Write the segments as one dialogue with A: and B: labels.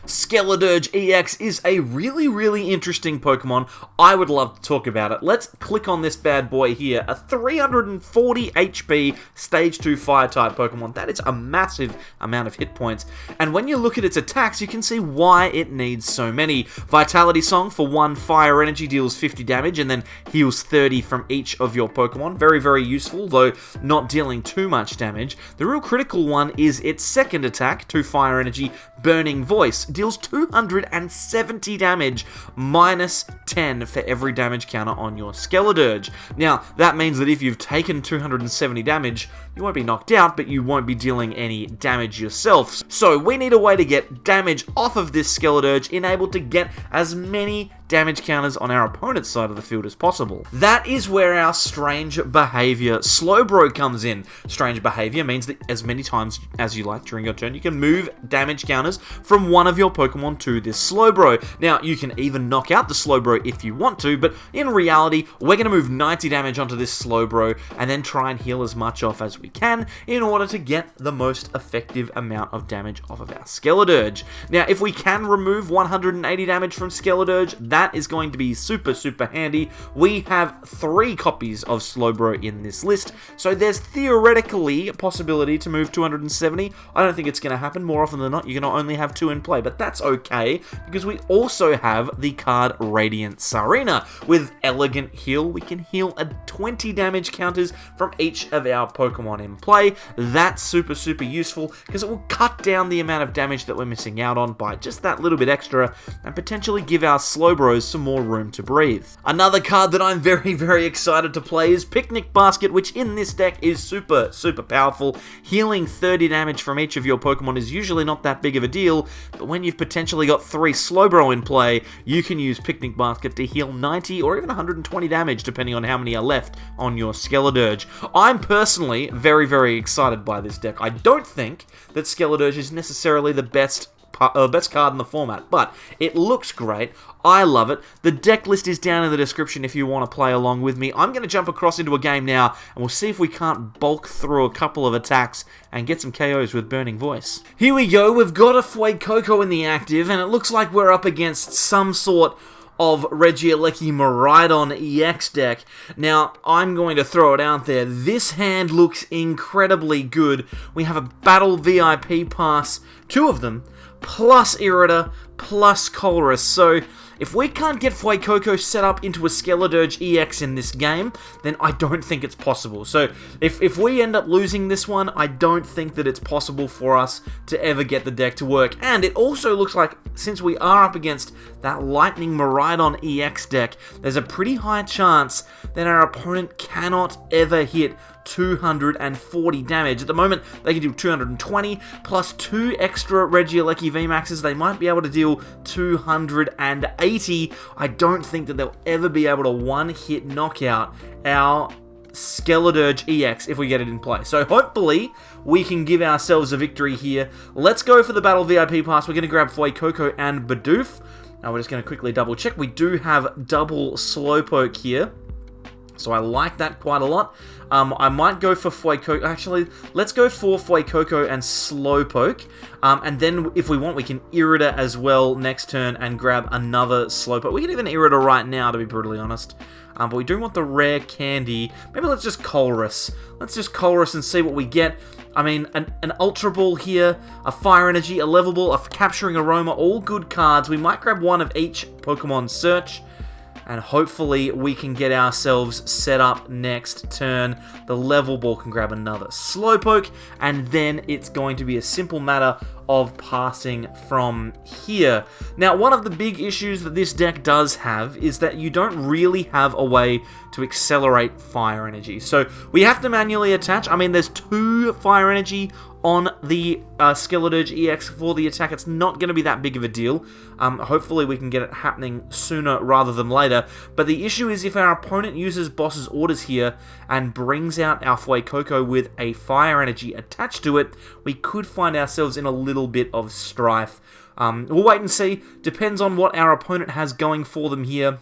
A: Skeledirge EX is a really interesting Pokemon. I would love to talk about it. Let's click on this bad boy here. A 340 HP Stage 2 Fire-type Pokemon. That is a massive amount of hit points. And when you look at its attacks, you can see why it needs so many. Vitality Song for 1 Fire Energy deals 50 damage and then heals 30 from each of your Pokemon. Very useful, though not dealing too much damage. The real critical one is its second attack, 2 Fire Energy, Burning Voice. Deals 270 damage, minus 10 for every damage counter on your Skeledirge. Now, that means that if you've taken 270 damage, you won't be knocked out, but you won't be dealing any damage yourself. So we need a way to get damage off of this Skeledirge, enabled to get as many damage counters on our opponent's side of the field as possible. That is where our Strange Behavior Slowbro comes in. Strange Behavior means that as many times as you like during your turn, you can move damage counters from one of your Pokemon to this Slowbro. Now, you can even knock out the Slowbro if you want to, but in reality, we're going to move 90 damage onto this Slowbro and then try and heal as much off as we can in order to get the most effective amount of damage off of our Skeledirge. Now, if we can remove 180 damage from Skeledirge, that is going to be super handy. We have 3 copies of Slowbro in this list, so there's theoretically a possibility to move 270. I don't think it's going to happen. More often than not, you're going to only have 2 in play, but that's okay, because we also have the card Radiant Tsareena. With Elegant Heal, we can heal a 20 damage counters from each of our Pokemon in play. That's super useful, because it will cut down the amount of damage that we're missing out on by just that little bit extra, and potentially give our Slowbros some more room to breathe. Another card that I'm very excited to play is Picnic Basket, which in this deck is super powerful. Healing 30 damage from each of your Pokemon is usually not that big of a deal, but when you've potentially got 3 Slowbro in play, you can use Picnic Basket to heal 90 or even 120 damage, depending on how many are left on your Skeledirge. I'm personally very excited by this deck. I don't think that Skeledirge is necessarily the best card in the format, but it looks great. I love it. The deck list is down in the description if you want to play along with me. I'm going to jump across into a game now, and we'll see if we can't bulk through a couple of attacks and get some KOs with Burning Voice. Here we go. We've got a Fuecoco in the active, and it looks like we're up against some sort of Regieleki Miraidon EX deck. Now, I'm going to throw it out there. This hand looks incredibly good. We have a Battle VIP Pass, 2 of them, plus Irida, plus Colress. So, if we can't get Fuecoco set up into a Skeledirge EX in this game, then I don't think it's possible. So, if we end up losing this one, I don't think that it's possible for us to ever get the deck to work. And it also looks like, since we are up against that Lightning Miraidon EX deck, there's a pretty high chance that our opponent cannot ever hit 240 damage. At the moment, they can do 220, plus 2 extra Regieleki VMAXs. They might be able to deal 280. I don't think that they'll ever be able to one-hit knockout our Skeledirge EX if we get it in play. So hopefully we can give ourselves a victory here. Let's go for the Battle VIP Pass. We're going to grab Fuecoco and Bidoof. Now we're just going to quickly double check. We do have double Slowpoke here, so I like that quite a lot. I might go for Fuecoco. Actually, let's go for Fuecoco and Slowpoke. And then, if we want, we can Irida as well next turn and grab another Slowpoke. We can even Irida right now, to be brutally honest. But we do want the Rare Candy. Maybe let's just Colress. Let's just Colress and see what we get. I mean, an Ultra Ball here, a Fire Energy, a Level Ball, a Capturing Aroma, all good cards. We might grab one of each Pokemon search, and hopefully we can get ourselves set up next turn. The Level Ball can grab another Slowpoke, and then it's going to be a simple matter of passing from here. Now, one of the big issues that this deck does have is that you don't really have a way to accelerate Fire Energy. So we have to manually attach. I mean, there's 2 Fire Energy on the Skeledirge EX for the attack. It's not going to be that big of a deal. Hopefully we can get it happening sooner rather than later. But the issue is if our opponent uses Boss's Orders here and brings out our Fuecoco with a Fire Energy attached to it, we could find ourselves in a little bit of strife. We'll wait and see. Depends on what our opponent has going for them here.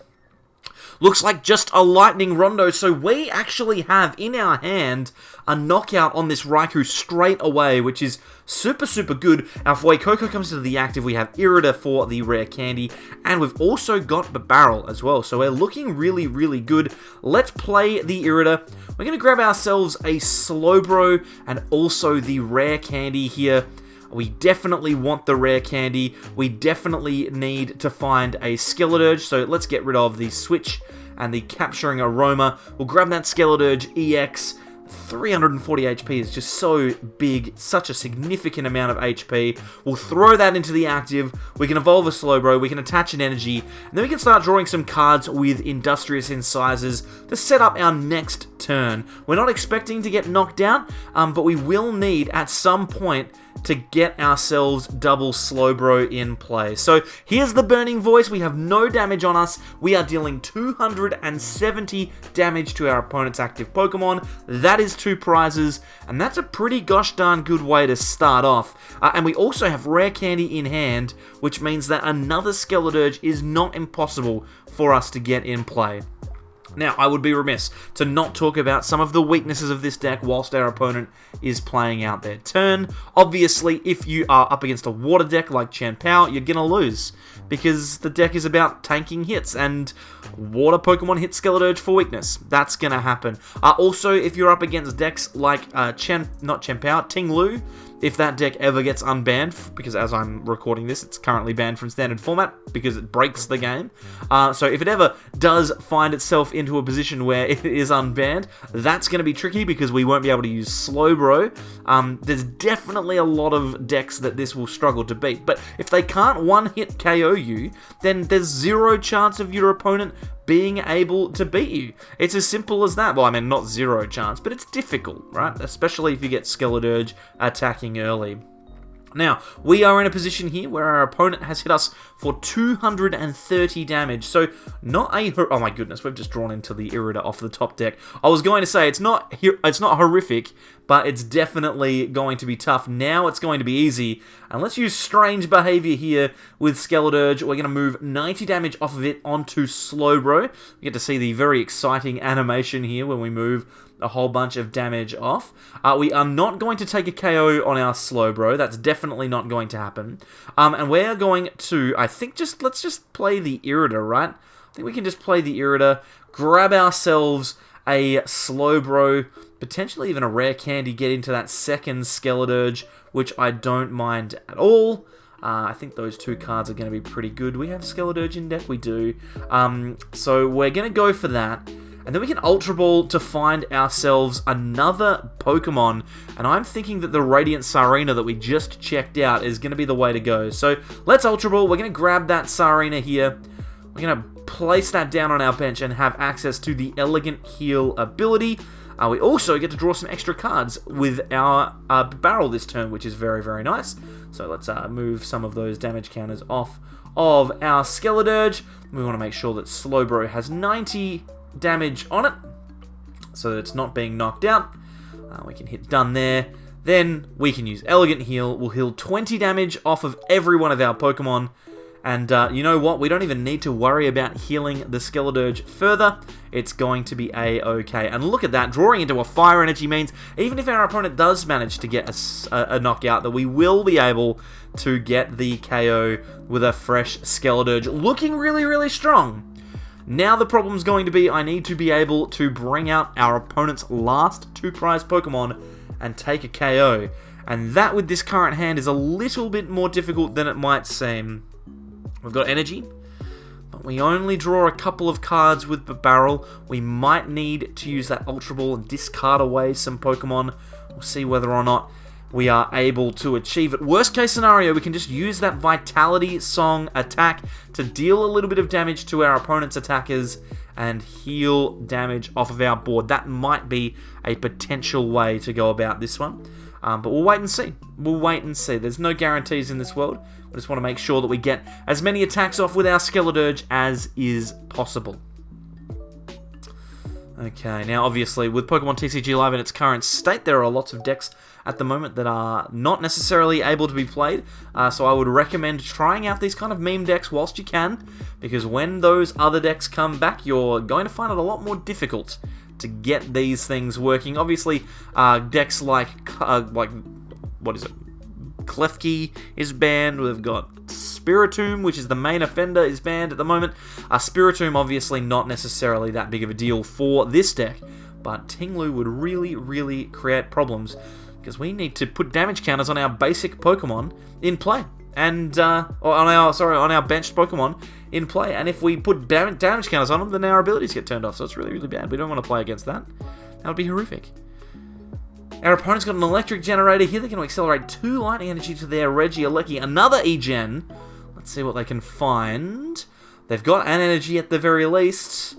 A: Looks like just a Lightning Rondo, so we actually have in our hand a knockout on this Raikou straight away, which is super, super good. Our Fuecoco comes into the active, we have Irida for the Rare Candy, and we've also got Bibarel as well, so we're looking really, really good. Let's play the Irida. We're going to grab ourselves a Slowbro and also the Rare Candy here. We definitely want the Rare Candy. We definitely need to find a Skeledirge, so let's get rid of the Switch and the Capturing Aroma. We'll grab that Skeledirge EX. 340 HP is just so big, such a significant amount of HP. We'll throw that into the active, we can evolve a Slowbro, we can attach an energy, and then we can start drawing some cards with Industrious Incisors to set up our next turn. We're not expecting to get knocked out, but we will need at some point to get ourselves double Slowbro in play. So here's the Burning Voice. We have no damage on us. We are dealing 270 damage to our opponent's active Pokemon. That is 2 prizes, and that's a pretty gosh darn good way to start off. And we also have Rare Candy in hand, which means that another Skeledirge is not impossible for us to get in play. Now, I would be remiss to not talk about some of the weaknesses of this deck whilst our opponent is playing out their turn. Obviously, if you are up against a water deck like Chien-Pao, you're going to lose, because the deck is about tanking hits, and water Pokemon hit Skeledirge for weakness. That's going to happen. Also, if you're up against decks like Ting-Lu, if that deck ever gets unbanned, because as I'm recording this, it's currently banned from standard format because it breaks the game. So if it ever does find itself into a position where it is unbanned, that's going to be tricky because we won't be able to use Slowbro. There's definitely a lot of decks that this will struggle to beat. But if they can't one-hit KO you, then there's 0 chance of your opponent being able to beat you. It's as simple as that. Well, I mean, not 0 chance, but it's difficult, right? Especially if you get Skeledirge attacking early. Now, we are in a position here where our opponent has hit us for 230 damage, so not a... Oh my goodness, we've just drawn into the Irida off the top deck. I was going to say, it's not horrific, but it's definitely going to be tough. Now it's going to be easy, and let's use Strange Behavior here with Skeledirge. We're going to move 90 damage off of it onto Slowbro. We get to see the very exciting animation here when we move a whole bunch of damage off. We are not going to take a KO on our Slowbro. That's definitely not going to happen. And we're going to, I think, let's just play the Irida, right? I think we can just play the Irida, grab ourselves a Slowbro, potentially even a Rare Candy, get into that second Skeledirge, which I don't mind at all. I think those 2 cards are going to be pretty good. We have Skeledirge in deck, we do. So we're going to go for that. And then we can Ultra Ball to find ourselves another Pokemon. And I'm thinking that the Radiant Tsareena that we just checked out is going to be the way to go. So let's Ultra Ball. We're going to grab that Tsareena here. We're going to place that down on our bench and have access to the Elegant Heal ability. We also get to draw some extra cards with our Bibarel this turn, which is very, very nice. So let's move some of those damage counters off of our Skeledirge. We want to make sure that Slowbro has 90 damage on it, so that it's not being knocked out. We can hit done there. Then we can use Elegant Heal. We'll heal 20 damage off of every one of our Pokemon. And you know what? We don't even need to worry about healing the Skeledirge further. It's going to be a-okay. And look at that. Drawing into a Fire Energy means even if our opponent does manage to get a knockout, that we will be able to get the KO with a fresh Skeledirge. Looking really, really strong. Now the problem's going to be I need to be able to bring out our opponent's last 2 prize Pokemon and take a KO. And that with this current hand is a little bit more difficult than it might seem. We've got energy, but we only draw a couple of cards with Bibarel. We might need to use that Ultra Ball and discard away some Pokemon. We'll see whether or not we are able to achieve it. Worst case scenario, we can just use that Vitality Song attack to deal a little bit of damage to our opponent's attackers and heal damage off of our board. That might be a potential way to go about this one. But we'll wait and see. We'll wait and see. There's no guarantees in this world. We just want to make sure that we get as many attacks off with our Skeledirge as is possible. Okay, now obviously with Pokemon TCG Live in its current state, there are lots of decks at the moment that are not necessarily able to be played, so I would recommend trying out these kind of meme decks whilst you can, because when those other decks come back, you're going to find it a lot more difficult to get these things working. Obviously, decks like what is it? Klefki is banned. We've got Spiritomb, which is the main offender, is banned at the moment. Spiritomb, obviously not necessarily that big of a deal for this deck, but Tinglu would really, really create problems, because we need to put damage counters on our basic Pokemon in play, and on our benched Pokemon in play. And if we put damage counters on them, then our abilities get turned off. So it's really, really bad. We don't want to play against that. That would be horrific. Our opponent's got an electric generator here. They're going to accelerate 2 lightning energy to their Regieleki. Another E-Gen. Let's see what they can find. They've got an energy at the very least.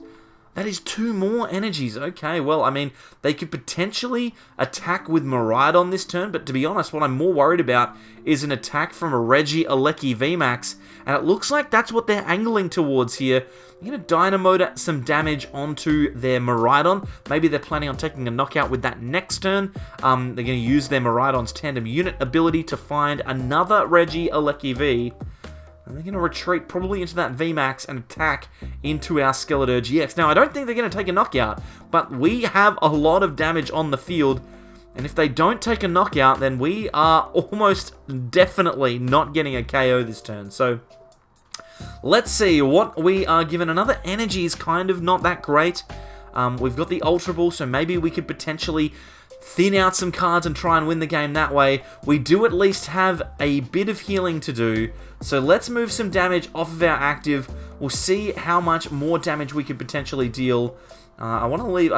A: That is 2 more energies. Okay, well, I mean, they could potentially attack with Miraidon this turn, but to be honest, what I'm more worried about is an attack from a Regieleki VMAX, and it looks like that's what they're angling towards here. They're going to Dynamo some damage onto their Miraidon. Maybe they're planning on taking a knockout with that next turn. They're going to use their Miraidon's tandem unit ability to find another Regieleki V. And they're going to retreat probably into that VMAX and attack into our Skeledirge EX. Now, I don't think they're going to take a knockout, but we have a lot of damage on the field. And if they don't take a knockout, then we are almost definitely not getting a KO this turn. So, let's see what we are given. Another energy is kind of not that great. We've got the Ultra Ball, so maybe we could potentially thin out some cards and try and win the game that way. We do at least have a bit of healing to do, so let's move some damage off of our active. We'll see how much more damage we could potentially deal. I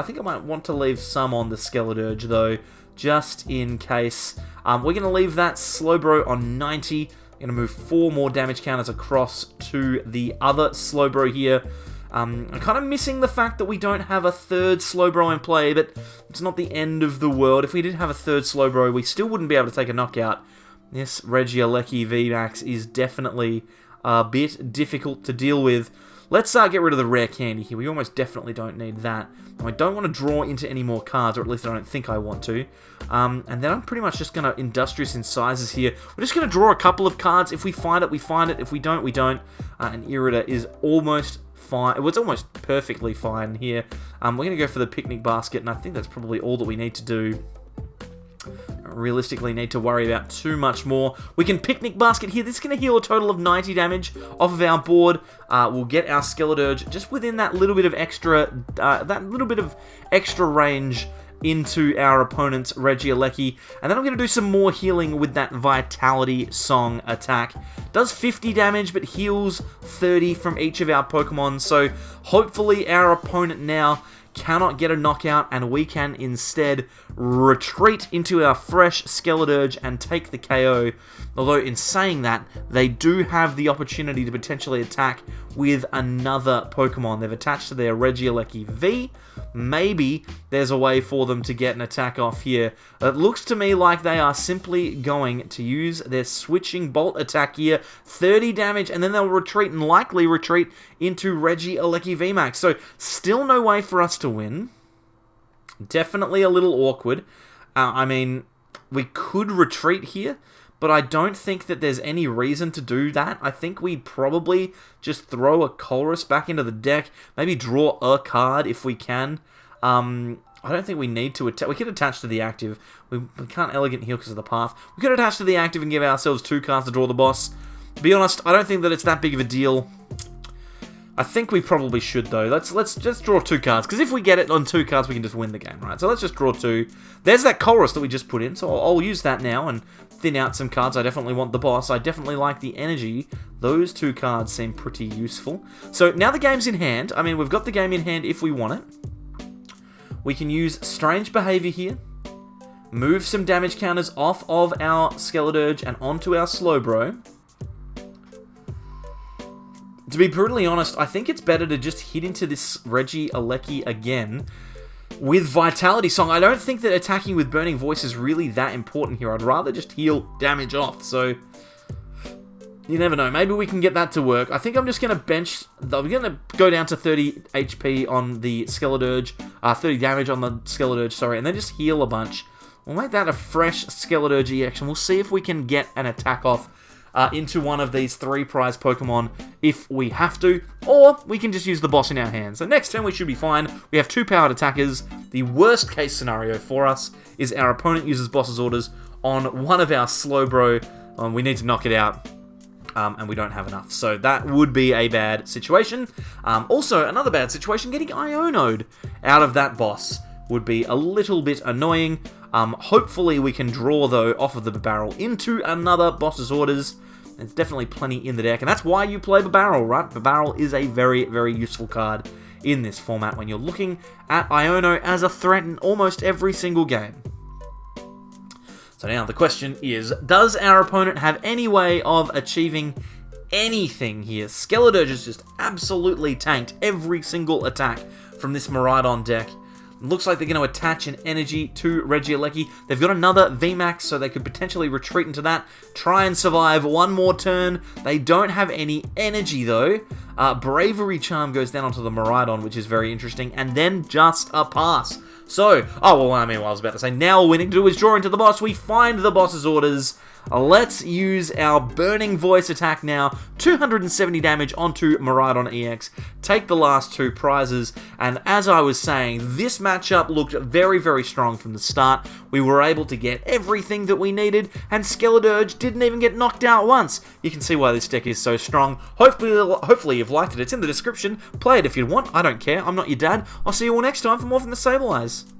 A: think I might want to leave some on the Skeledirge though, just in case. We're going to leave that Slowbro on 90. We're going to move 4 more damage counters across to the other Slowbro here. I'm kind of missing the fact that we don't have a third Slowbro in play, but it's not the end of the world. If we did have a third Slowbro, we still wouldn't be able to take a knockout. This Regieleki VMAX is definitely a bit difficult to deal with. Let's get rid of the Rare Candy here. We almost definitely don't need that. And I don't want to draw into any more cards, or at least I don't think I want to. And then I'm pretty much just going to Industrious Incisors here. We're just going to draw a couple of cards. If we find it, we find it. If we don't, we don't. And Irida is almost fine. Well, it's almost perfectly fine here. We're going to go for the Picnic Basket, and I think that's probably all that we need to do. Realistically need to worry about too much more. We can Picnic Basket here. This is going to heal a total of 90 damage off of our board. We'll get our Skeledirge just within that little bit of extra range into our opponent's Regieleki, and then I'm going to do some more healing with that Vitality Song attack. Does 50 damage, but heals 30 from each of our Pokemon, so hopefully our opponent now cannot get a knockout, and we can instead retreat into our fresh Skeledirge and take the KO. Although in saying that, they do have the opportunity to potentially attack with another Pokemon. They've attached to their Regieleki V. Maybe there's a way for them to get an attack off here. It looks to me like they are simply going to use their Switching Bolt attack here. 30 damage, and then they'll retreat and likely retreat into Regieleki VMAX. So still no way for us to win. Definitely a little awkward. I mean, we could retreat here, but I don't think that there's any reason to do that. I think we probably just throw a Colress back into the deck, maybe draw a card if we can. I don't think we need to attach. We could attach to the active. We can't Elegant Heal because of the path. We could attach to the active and give ourselves 2 cards to draw the boss. To be honest, I don't think that it's that big of a deal. I think we probably should though. Let's just draw 2 cards, because if we get it on 2 cards, we can just win the game, right? So let's just draw 2. There's that Colress that we just put in, so I'll use that now and thin out some cards. I definitely want the boss. I definitely like the energy. Those 2 cards seem pretty useful. So now the game's in hand. I mean, we've got the game in hand if we want it. We can use Strange Behavior here. Move some damage counters off of our Skeledirge and onto our Slowbro. To be brutally honest, I think it's better to just hit into this Regieleki again with Vitality Song. I don't think that attacking with Burning Voice is really that important here. I'd rather just heal damage off. So You never know. Maybe we can get that to work. I think I'm just going to bench... I'm going to go down to 30 HP on the Skeledirge. 30 damage on the Skeledirge, sorry. And then just heal a bunch. We'll make that a fresh Skeledirge EX. And we'll see if we can get an attack off into one of these 3 prize Pokemon if we have to. Or we can just use the boss in our hands. So next turn we should be fine. We have 2 powered attackers. The worst case scenario for us is our opponent uses boss's orders on one of our Slowbro. We need to knock it out. And we don't have enough. So that would be a bad situation. Also, another bad situation, getting Iono'd out of that boss would be a little bit annoying. Hopefully we can draw, though, off of the Bibarel into another boss's orders. There's definitely plenty in the deck, and that's why you play Bibarel, right? Bibarel is a very, very useful card in this format when you're looking at Iono as a threat in almost every single game. So now the question is, does our opponent have any way of achieving anything here? Skeledirge has just absolutely tanked every single attack from this Miraidon deck. Looks like they're going to attach an energy to Regieleki. They've got another VMAX, so they could potentially retreat into that. Try and survive one more turn. They don't have any energy, though. Bravery Charm goes down onto the Miraidon, which is very interesting. And then just a pass. So, I was about to say, now all we need to do is draw into the boss. We find the boss's orders. Let's use our Burning Voice attack now. 270 damage onto Miraidon EX. Take the last 2 prizes. And as I was saying, this matchup looked very, very strong from the start. We were able to get everything that we needed. And Skeledirge didn't even get knocked out once. You can see why this deck is so strong. Hopefully you've liked it. It's in the description. Play it if you want. I don't care. I'm not your dad. I'll see you all next time for more from the Sableyes.